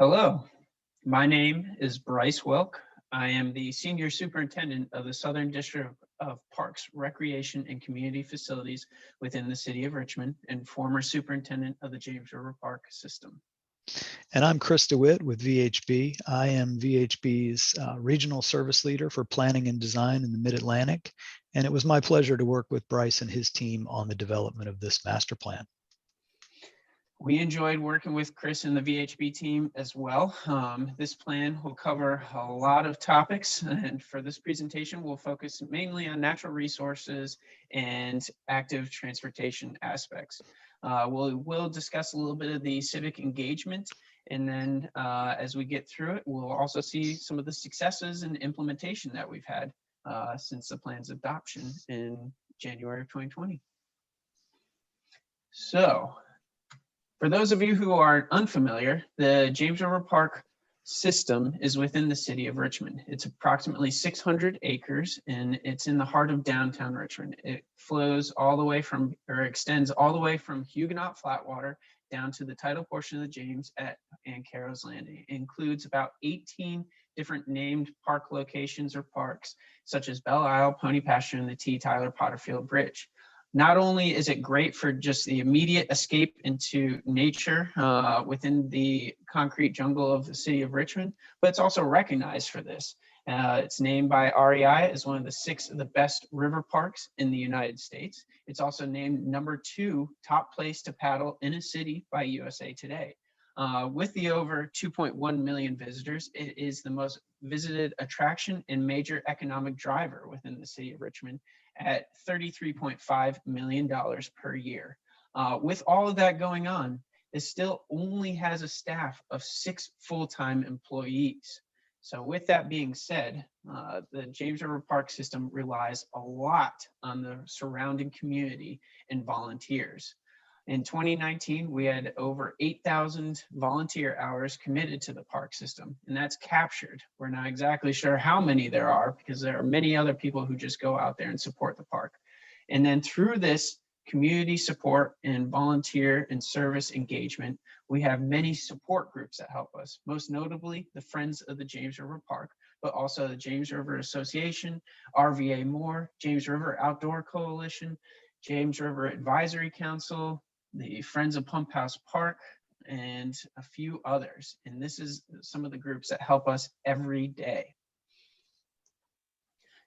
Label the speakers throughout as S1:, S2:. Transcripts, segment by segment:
S1: Hello, my name is Bryce Wilk. I am the Senior Superintendent of the Southern District of Parks, Recreation, and Community Facilities within the City of Richmond and former Superintendent of the James River Park System.
S2: And I'm Chris DeWitt with VHB. I am VHB's Regional Service Leader for Planning and Design in the Mid-Atlantic. And it was my pleasure to work with Bryce and his team on the development of this master plan.
S1: We enjoyed working with Chris and the VHB team as well. This plan will cover a lot of topics, and for this presentation, we'll focus mainly on natural resources and active transportation aspects. We'll discuss a little bit of the civic engagement, and then as we get through it, we'll also see some of the successes and implementation that we've had since the plan's adoption in January of 2020. So, for those of you who are unfamiliar, the James River Park system is within the city of Richmond. It's approximately 600 acres and it's in the heart of downtown Richmond. It flows all the way from, or extends all the way from Huguenot Flatwater down to the tidal portion of the James and Carrow's Landing. It includes about 18 different named park locations or parks, such as Belle Isle, Pony Pasture, and the T. Tyler Potterfield Bridge. Not only is it great for just the immediate escape into nature within the concrete jungle of the city of Richmond, but it's also recognized for this. It's named by REI as one of the 6 of the best river parks in the United States. It's also named #2 top place to paddle in a city by USA Today. With the over 2.1 million visitors, it is the most visited attraction and major economic driver within the city of Richmond at $33.5 million per year. With all of that going on, it still only has a staff of 6 full-time employees. So with that being said, the James River Park system relies a lot on the surrounding community and volunteers. In 2019, we had over 8,000 volunteer hours committed to the park system, and that's captured. We're not exactly sure how many there are because there are many other people who just go out there and support the park. And then through this community support and volunteer and service engagement, we have many support groups that help us, most notably the Friends of the James River Park, but also the James River Association, RVA More, James River Outdoor Coalition, James River Advisory Council, the Friends of Pump House Park, and a few others. And this is some of the groups that help us every day.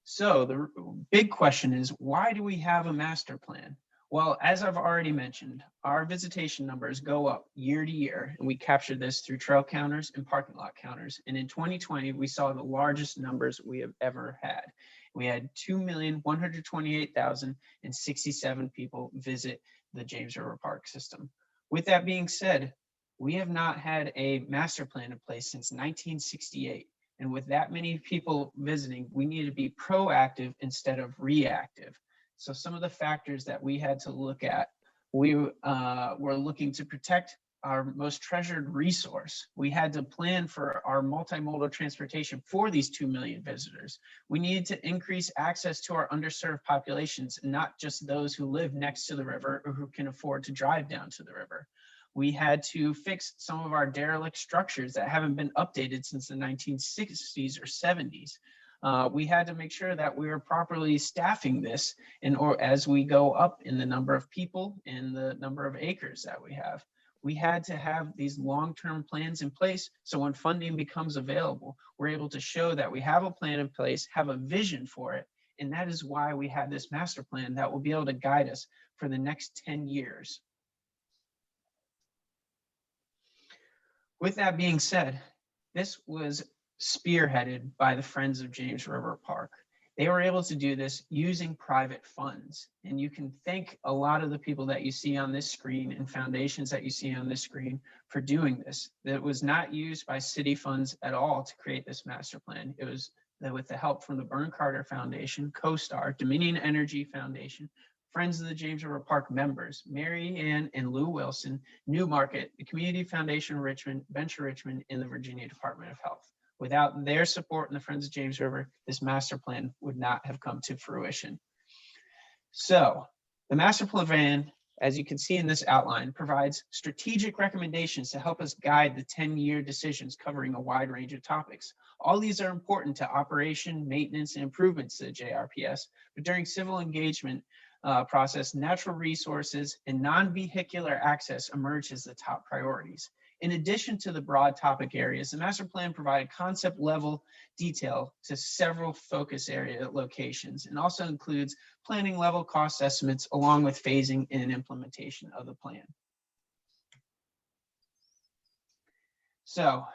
S1: So the big question is, why do we have a master plan? Well, as I've already mentioned, our visitation numbers go up year to year, and we capture this through trail counters and parking lot counters. And in 2020, we saw the largest numbers we have ever had. We had 2,128,067 people visit the James River Park system. With that being said, we have not had a master plan in place since 1968. And with that many people visiting, we need to be proactive instead of reactive. So some of the factors that we had to look at, we were looking to protect our most treasured resource. We had to plan for our multimodal transportation for these 2 million visitors. We needed to increase access to our underserved populations, not just those who live next to the river or who can afford to drive down to the river. We had to fix some of our derelict structures that haven't been updated since the 1960s or 70s. We had to make sure that we were properly staffing this as we go up in the number of people and the number of acres that we have. We had to have these long-term plans in place so when funding becomes available, we're able to show that we have a plan in place, have a vision for it, and that is why we have this master plan that will be able to guide us for the next 10 years. With that being said, this was spearheaded by the Friends of James River Park. They were able to do this using private funds. And you can thank a lot of the people that you see on this screen and foundations that you see on this screen for doing this. That was not used by city funds at all to create this master plan. It was with the help from the Byrne Carter Foundation, CoStar, Dominion Energy Foundation, Friends of the James River Park members, Mary Ann and Lou Wilson, Newmarket, the Community Foundation of Richmond, Venture Richmond, and the Virginia Department of Health. Without their support in the Friends of James River, this master plan would not have come to fruition. So the master plan as you can see in this outline, provides strategic recommendations to help us guide the 10-year decisions covering a wide range of topics. All these are important to operation, maintenance, and improvements to the JRPS, but during civil engagement process, natural resources and non-vehicular access emerge as the top priorities. In addition to the broad topic areas, the master plan provided concept level detail to several focus area locations and also includes planning level cost estimates along with phasing and implementation of the plan. So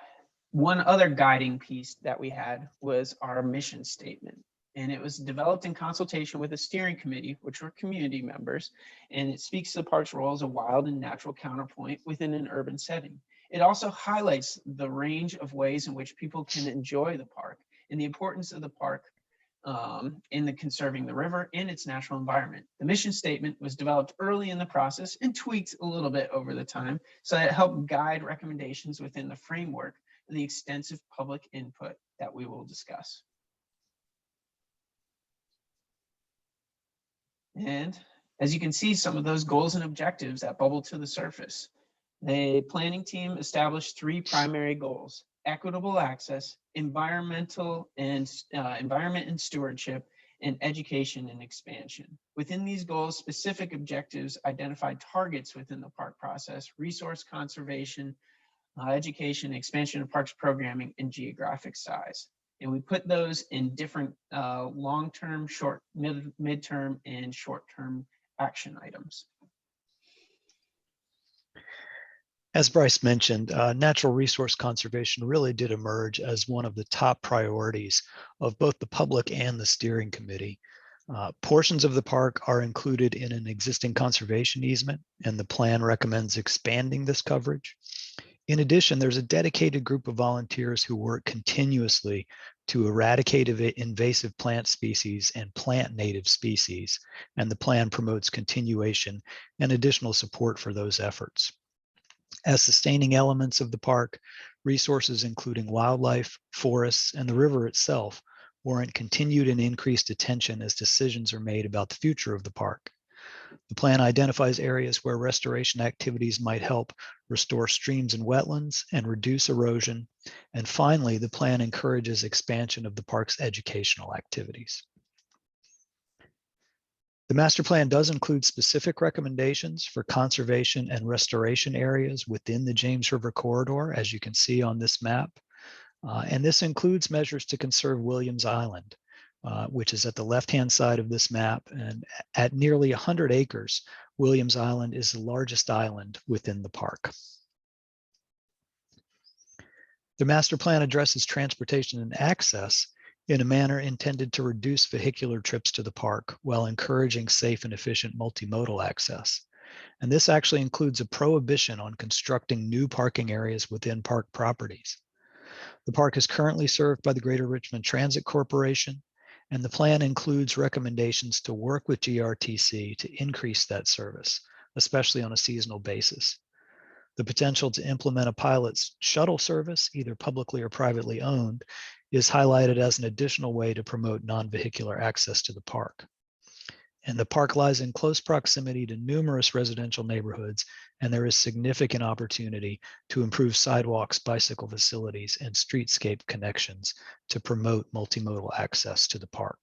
S1: one other guiding piece that we had was our mission statement. And it was developed in consultation with a steering committee, which were community members, and it speaks to the park's role as a wild and natural counterpoint within an urban setting. It also highlights the range of ways in which people can enjoy the park and the importance of the park in the conserving the river and its natural environment. The mission statement was developed early in the process and tweaked a little bit over the time, so that it helped guide recommendations within the framework of the extensive public input that we will discuss. And as you can see, some of those goals and objectives that bubble to the surface. The planning team established 3 primary goals: equitable access, environment and stewardship, and education and expansion. Within these goals, specific objectives identified targets within the park process: resource conservation, education, expansion of parks programming, and geographic size. And we put those in different long-term, mid-term, and short-term action items.
S2: As Bryce mentioned, natural resource conservation really did emerge as one of the top priorities of both the public and the steering committee. Portions of the park are included in an existing conservation easement, and the plan recommends expanding this coverage. In addition, there's a dedicated group of volunteers who work continuously to eradicate invasive plant species and plant native species, and the plan promotes continuation and additional support for those efforts. As sustaining elements of the park, resources including wildlife, forests, and the river itself warrant continued and increased attention as decisions are made about the future of the park. The plan identifies areas where restoration activities might help restore streams and wetlands and reduce erosion. And finally, the plan encourages expansion of the park's educational activities. The master plan does include specific recommendations for conservation and restoration areas within the James River corridor, as you can see on this map. And this includes measures to conserve Williams Island, which is at the left-hand side of this map. And at nearly 100 acres, Williams Island is the largest island within the park. The master plan addresses transportation and access in a manner intended to reduce vehicular trips to the park while encouraging safe and efficient multimodal access. And this actually includes a prohibition on constructing new parking areas within park properties. The park is currently served by the Greater Richmond Transit Corporation, and the plan includes recommendations to work with GRTC to increase that service, especially on a seasonal basis. The potential to implement a pilot shuttle service, either publicly or privately owned, is highlighted as an additional way to promote non-vehicular access to the park. And the park lies in close proximity to numerous residential neighborhoods, and there is significant opportunity to improve sidewalks, bicycle facilities, and streetscape connections to promote multimodal access to the park.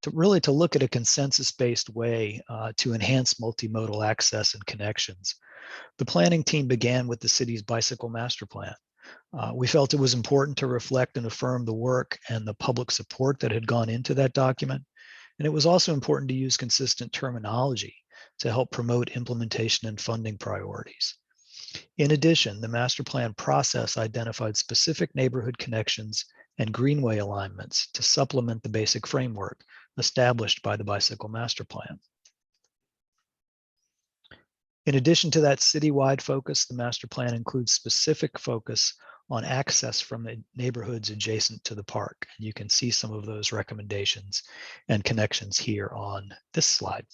S2: To look at a consensus-based way to enhance multimodal access and connections, the planning team began with the city's bicycle master plan. We felt it was important to reflect and affirm the work and the public support that had gone into that document. And it was also important to use consistent terminology to help promote implementation and funding priorities. In addition, the master plan process identified specific neighborhood connections and greenway alignments to supplement the basic framework established by the bicycle master plan. In addition to that citywide focus, the master plan includes specific focus on access from the neighborhoods adjacent to the park. And you can see some of those recommendations and connections here on this slide.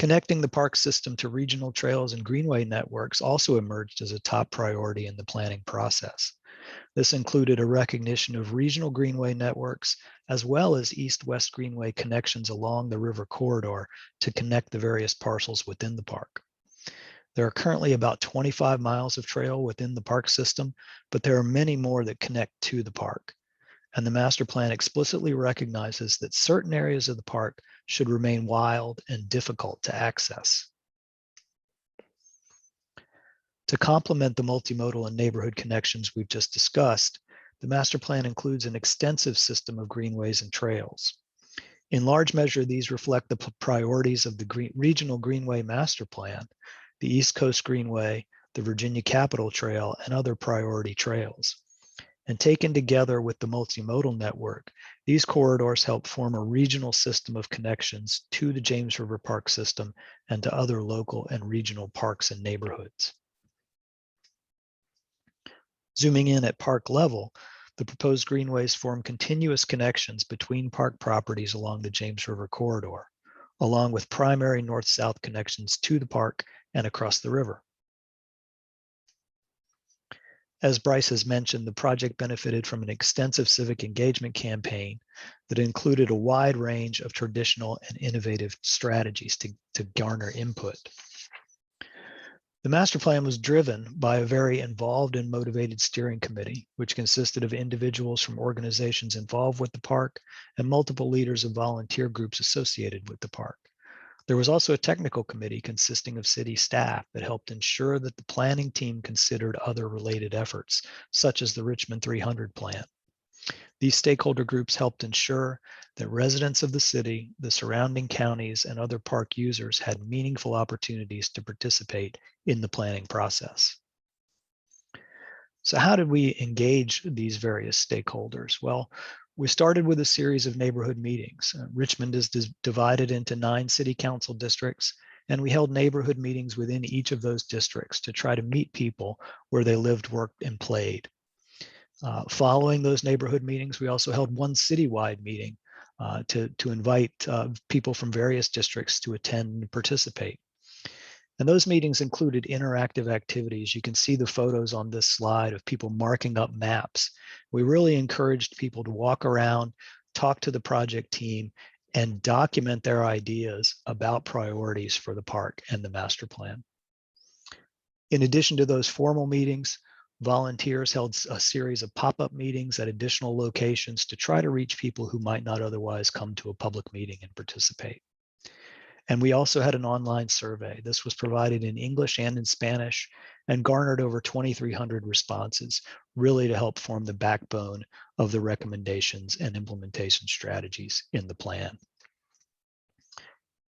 S2: Connecting the park system to regional trails and greenway networks also emerged as a top priority in the planning process. This included a recognition of regional greenway networks, as well as east-west greenway connections along the river corridor to connect the various parcels within the park. There are currently about 25 miles of trail within the park system, but there are many more that connect to the park. And the master plan explicitly recognizes that certain areas of the park should remain wild and difficult to access. To complement the multimodal and neighborhood connections we've just discussed, the master plan includes an extensive system of greenways and trails. In large measure, these reflect the priorities of the Regional Greenway Master Plan, the East Coast Greenway, the Virginia Capitol Trail, and other priority trails. And taken together with the multimodal network, these corridors help form a regional system of connections to the James River Park system and to other local and regional parks and neighborhoods. Zooming in at park level, the proposed greenways form continuous connections between park properties along the James River corridor, along with primary north-south connections to the park and across the river. As Bryce has mentioned, the project benefited from an extensive civic engagement campaign that included a wide range of traditional and innovative strategies to garner input. The master plan was driven by a very involved and motivated steering committee, which consisted of individuals from organizations involved with the park and multiple leaders of volunteer groups associated with the park. There was also a technical committee consisting of city staff that helped ensure that the planning team considered other related efforts, such as the Richmond 300 plan. These stakeholder groups helped ensure that residents of the city, the surrounding counties, and other park users had meaningful opportunities to participate in the planning process. So how did we engage these various stakeholders? Well, we started with a series of neighborhood meetings. Richmond is divided into 9 city council districts, and we held neighborhood meetings within each of those districts to try to meet people where they lived, worked, and played. Following those neighborhood meetings, we also held one citywide meeting to invite people from various districts to attend and participate. And those meetings included interactive activities. You can see the photos on this slide of people marking up maps. We really encouraged people to walk around, talk to the project team, and document their ideas about priorities for the park and the master plan. In addition to those formal meetings, volunteers held a series of pop-up meetings at additional locations to try to reach people who might not otherwise come to a public meeting and participate. And we also had an online survey. This was provided in English and in Spanish and garnered over 2,300 responses, really to help form the backbone of the recommendations and implementation strategies in the plan.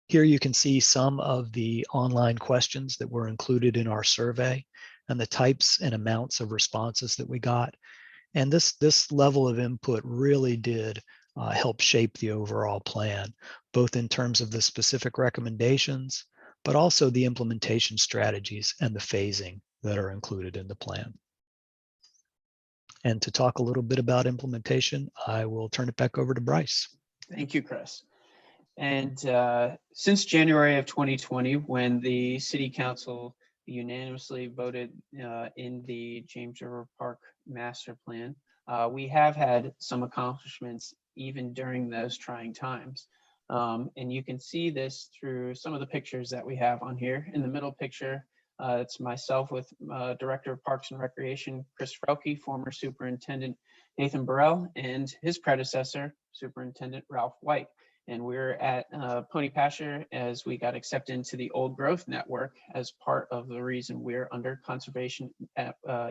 S2: Here you can see some of the online questions that were included in our survey and the types and amounts of responses that we got. And this level of input really did help shape the overall plan, both in terms of the specific recommendations, but also the implementation strategies and the phasing that are included in the plan. And to talk a little bit about implementation, I will turn it back over to Bryce.
S1: Thank you, Chris. And since January of 2020, when the City Council unanimously voted in the James River Park Master Plan, we have had some accomplishments even during those trying times. And you can see this through some of the pictures that we have on here. In the middle picture, it's myself with Director of Parks and Recreation, Chris Frelke, former Superintendent Nathan Burrell, and his predecessor, Superintendent Ralph White. And we're at Pony Pasture as we got accepted into the Old Growth Network as part of the reason we're under conservation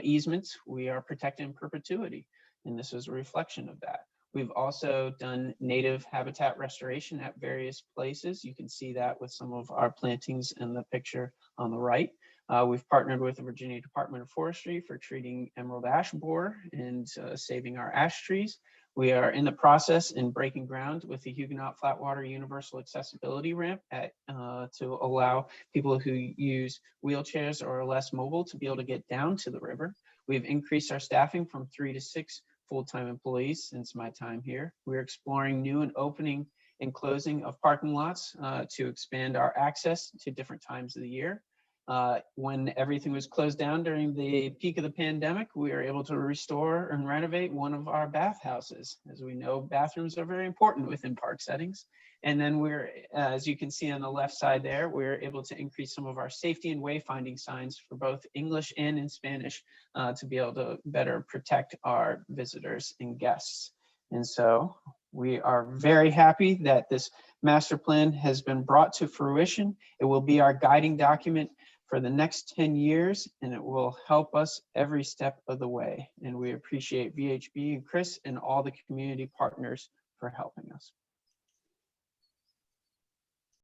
S1: easements. We are protected in perpetuity, and this is a reflection of that. We've also done native habitat restoration at various places. You can see that with some of our plantings in the picture on the right. We've partnered with the Virginia Department of Forestry for treating emerald ash borer and saving our ash trees. We are in the process in breaking ground with the Huguenot Flatwater Universal Accessibility Ramp to allow people who use wheelchairs or are less mobile to be able to get down to the river. We've increased our staffing from 3 to 6 full-time employees since my time here. We're exploring new and opening and closing of parking lots to expand our access to different times of the year. When everything was closed down during the peak of the pandemic, we were able to restore and renovate one of our bathhouses. As we know, bathrooms are very important within park settings. And then as you can see on the left side there, we're able to increase some of our safety and wayfinding signs for both English and in Spanish to be able to better protect our visitors and guests. And so we are very happy that this master plan has been brought to fruition. It will be our guiding document for the next 10 years, and it will help us every step of the way. And we appreciate VHB and Chris and all the community partners for helping us.